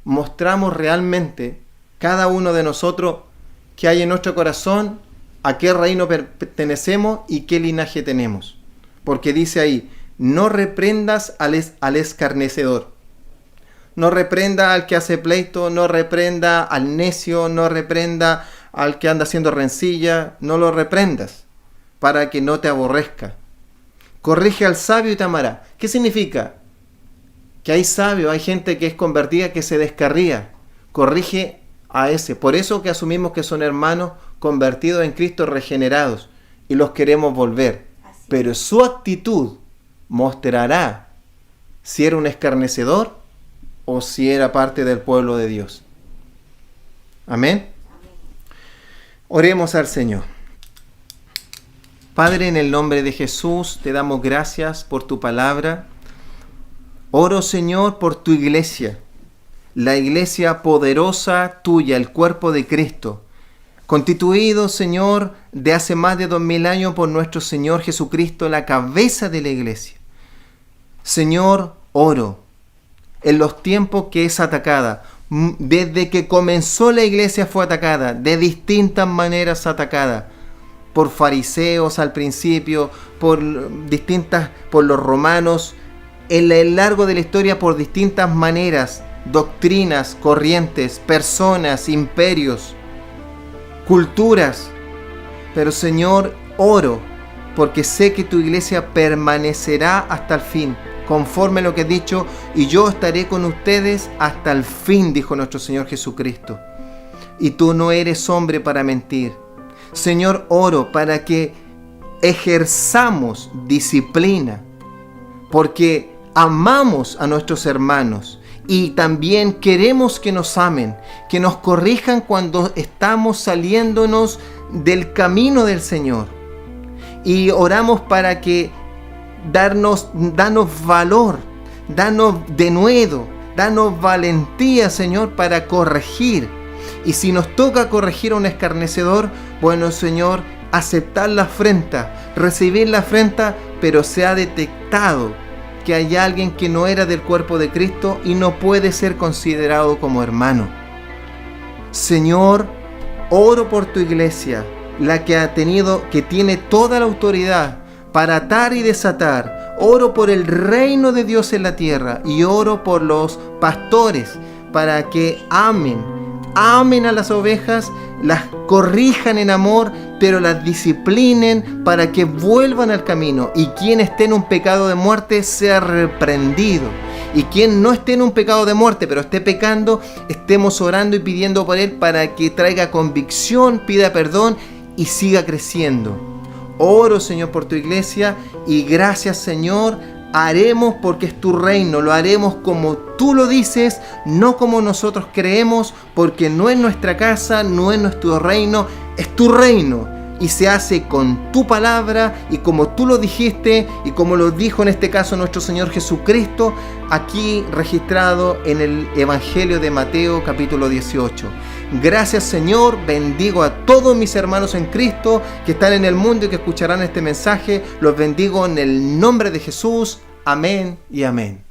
mostramos realmente, cada uno de nosotros, qué hay en nuestro corazón, a qué reino pertenecemos y qué linaje tenemos. Porque dice ahí, no reprendas al escarnecedor. No reprenda al que hace pleito, no reprenda al necio, no reprenda al que anda haciendo rencilla, no lo reprendas para que no te aborrezca. Corrige al sabio y te amará. ¿Qué significa? Que hay sabios, hay gente que es convertida, que se descarría. Corrige a ese. Por eso que asumimos que son hermanos convertidos en Cristo, regenerados, y los queremos volver. Pero su actitud mostrará si era un escarnecedor o si era parte del pueblo de Dios. Amén. Oremos al Señor. Padre, en el nombre de Jesús, te damos gracias por tu palabra. Oro, Señor, por tu iglesia, la iglesia poderosa tuya, el cuerpo de Cristo, constituido, Señor, de hace más de 2000 años por nuestro Señor Jesucristo, la cabeza de la iglesia. Señor, oro, en los tiempos que es atacada, desde que comenzó la iglesia fue atacada, de distintas maneras atacada, por fariseos al principio, por los romanos, en el largo de la historia por distintas maneras, doctrinas, corrientes, personas, imperios, culturas. Pero Señor, oro, porque sé que tu iglesia permanecerá hasta el fin, conforme a lo que he dicho, y yo estaré con ustedes hasta el fin, dijo nuestro Señor Jesucristo. Y tú no eres hombre para mentir. Señor, oro para que ejerzamos disciplina, porque amamos a nuestros hermanos y también queremos que nos amen, que nos corrijan cuando estamos saliéndonos del camino del Señor. Y oramos para que danos valor, danos denuedo, danos valentía, Señor, para corregir. Y si nos toca corregir a un escarnecedor, bueno, Señor, aceptar la afrenta, recibir la afrenta, pero se ha detectado que hay alguien que no era del cuerpo de Cristo y no puede ser considerado como hermano. Señor, oro por tu iglesia, la que tiene toda la autoridad para atar y desatar. Oro por el reino de Dios en la tierra y oro por los pastores para que amen a las ovejas, las corrijan en amor, pero las disciplinen para que vuelvan al camino, y quien esté en un pecado de muerte sea reprendido, y quien no esté en un pecado de muerte pero esté pecando, estemos orando y pidiendo por él para que traiga convicción, pida perdón y siga creciendo. Oro, Señor, por tu iglesia, y gracias, Señor, haremos porque es tu reino, lo haremos como tú lo dices, no como nosotros creemos, porque no es nuestra casa, no es nuestro reino, es tu reino, y se hace con tu palabra y como tú lo dijiste y como lo dijo en este caso nuestro Señor Jesucristo, aquí registrado en el Evangelio de Mateo capítulo 18. Gracias, Señor, bendigo a todos mis hermanos en Cristo que están en el mundo y que escucharán este mensaje. Los bendigo en el nombre de Jesús. Amén y amén.